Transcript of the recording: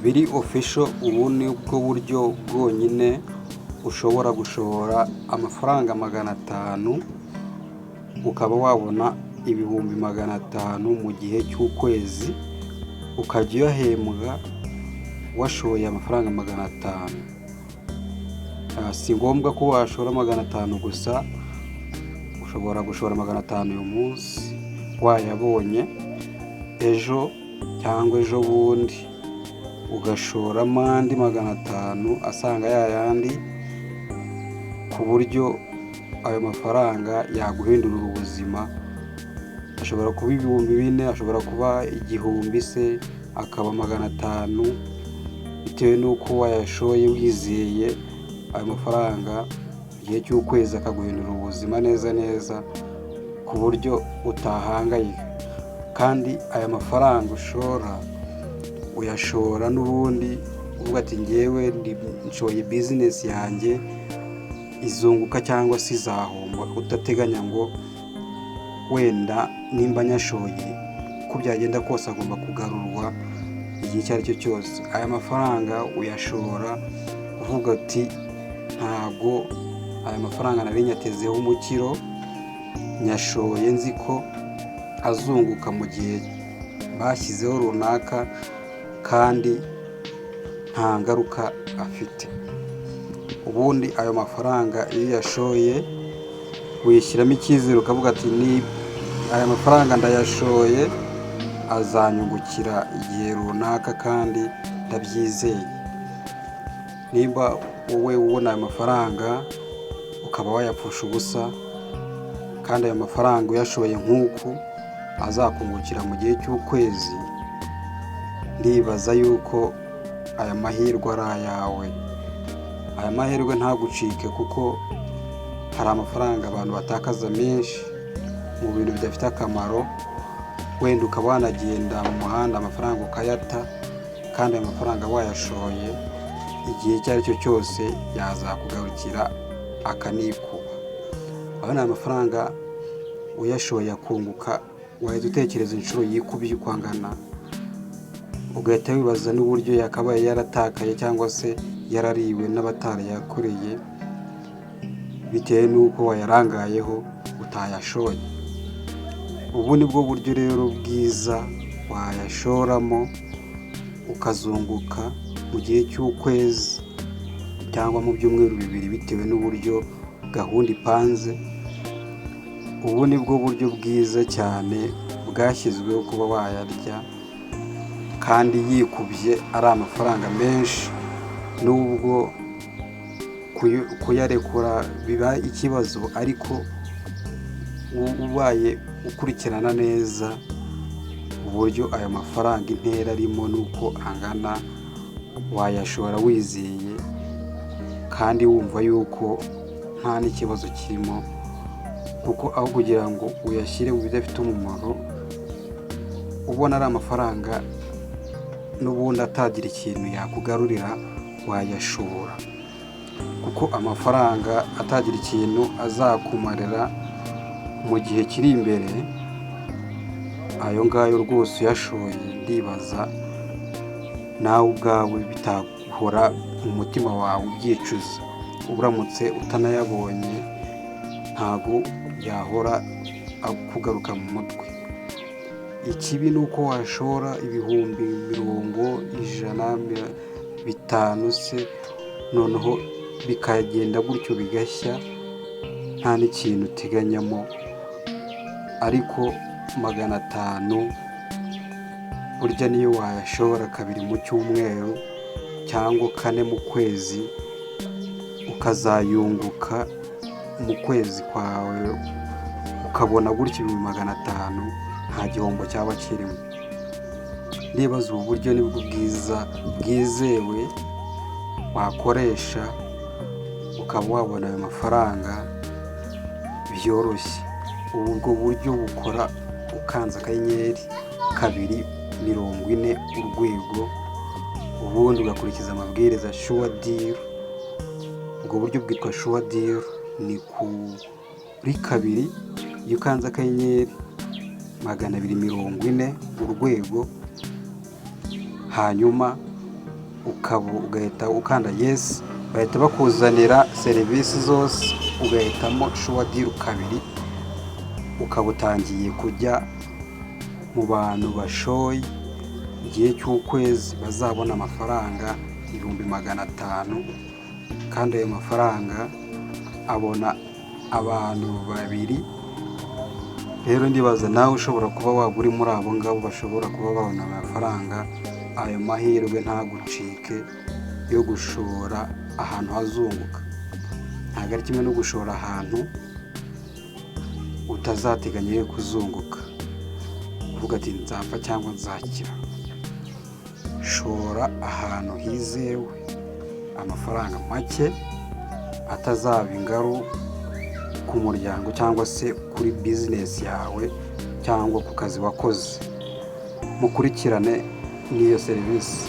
biri official. Ubu ni bwo buryo bwonyine ushobora gushora amafaranga 500 ukaba wabona ibihumbi 500 mu gihe cy'ukwezi, ukajya uyahembwa washoye amafaranga 500. Si ngombwa ko washora 500 gusa, ushobora gushora 500 uyu munsi wayabonye, ejo cyangwa ejo bundi ugashoramo andi 500 asanga yayandi, ku buryo ayo mafaranga yaguhindurira ubuzima. Ashobora kuba ibihumbi 4, ashobora kuba igihumbi, se akaba 500, bitewe n'uko wayashoye wizeye ayo mafaranga. Igihe cy'ukwezi akaguhindurira ubuzima neza neza, ku buryo utahangayika. Kandi aya mafaranga ushora uyashora n'ubundi uvuga ati ngewe nshoye business yanjye izunguka cyangwa se izahomba, udateganya ngo wenda nimba nyashoye uko byagenda kose agomba kugarurwa igihe icyo ari cyo cyose. Aya mafaranga uyashora uvuga ati ntabwo aya mafaranga nari nyatezeho umukiro, nyashoye nzi ko azunguka mu gihe bashyizeho runaka kandi nta ngaruka afite. Ubundi ayo mafaranga iyo yashoye wishyiramo icyizere ukavuga ati ni aya mafaranga ndayashoye azanyungukira igihe runaka kandi ndabyizeye. Niba wowe ubona ayo mafaranga ukaba wayapfusha ubusa, kandi ayo mafaranga uyashoye nk'uku azakungukira mu gihe cy'ukwezi, ndibaza yuko aya mahirwe ari ayawe. Aya mahirwe ntagucike, kuko hari amafaranga abantu batakaza menshi mu bintu bidafite akamaro. Wenda ukaba wanagenda mu muhanda amafaranga ukayata, kandi ayo mafaranga wayashoye igihe icyo ari cyo cyose yazakugarukira akanikuba. Aho aya mafaranga uyashoye akunguka, wahita utekereza inshuro yikubye uko angana, ugahita wibaza n'uburyo yakabaye yaratakaye cyangwa se yarariwe n'abatarayakoreye, bitewe n'uko wayarangayeho utayashoye. Ubu ni bwo buryo rero bwiza wayashoramo ukazunguka mu gihe cy'ukwezi cyangwa mu byumweru 2, bitewe n'uburyo gahunda ipanze. Ubu ni bwo buryo bwiza cyane bwashyizweho kuba wayarya kandi yikubye ari amafaranga menshi. Nubwo kuyarekura biba ikibazo, ariko ubaye ukurikirana neza uburyo aya mafaranga intera arimo n'uko angana, wayashora wizeye kandi wumva yuko nta n'ikibazo kirimo. Kuko aho kugira ngo uyashyire mu bidafite umumaro, ubona ari amafaranga n'ubundi atagira ikintu yakugarurira, wayashora. Kuko amafaranga atagira ikintu azakumarira mu gihe kiri imbere, ayo ngayo rwose uyashoye, ndibaza nawe ubwawe bitahora mu mutima wawe ubyicuza. Uramutse utanayabonye ntago yahora kugaruka mu mutwe. Ikibi ni uko washora ibihumbi 50, 500 se, noneho bikagenda gutyo bigashya nta n'ikintu uteganyamo. Ariko 500 burya niyo wayashora 2 mu cyumweru cyangwa 4 mu kwezi, ukazayunguka mu kwezi kwawe ukabona gutyo 500, nta gihombo cyaba kirimo. Ndibaza ubu buryo nibwo bwiza bwizewe wakoresha ukaba wabona ayo mafaranga byoroshye. Ubwo buryo bukora ukanze akanyenyeri 240 urwego, ubundi ugakurikiza amabwiriza sure deal. Ubwo buryo bwitwa sure deal, ni kuri 2 iyo ukanze akanyenyeri 240 urwego, hanyuma ugahita ukanda yesi, bahita bakuzanira serivisi zose, ugahitamo shuwa diru kabiri, ukaba utangiye kujya mu bantu bashoye igihe cy'ukwezi bazabona amafaranga 500,000, kandi ayo mafaranga abona abantu babiri. Rero ndibaza nawe ushobora kuba waba uri muri abo ngabo bashobora kuba babona amafaranga. Ayo mahirwe ntagucike yo gushora ahantu hazunguka. Ntabwo ari kimwe no gushora ahantu utazateganya yo kuzunguka, uvuga ati nzapfa cyangwa nzakira. Shora ahantu hizewe, amafaranga make atazaba ingaru ku muryango cyangwa se kuri bizinesi yawe cyangwa ku kazi wakoze. Mukurikirane n'iyo serivisi.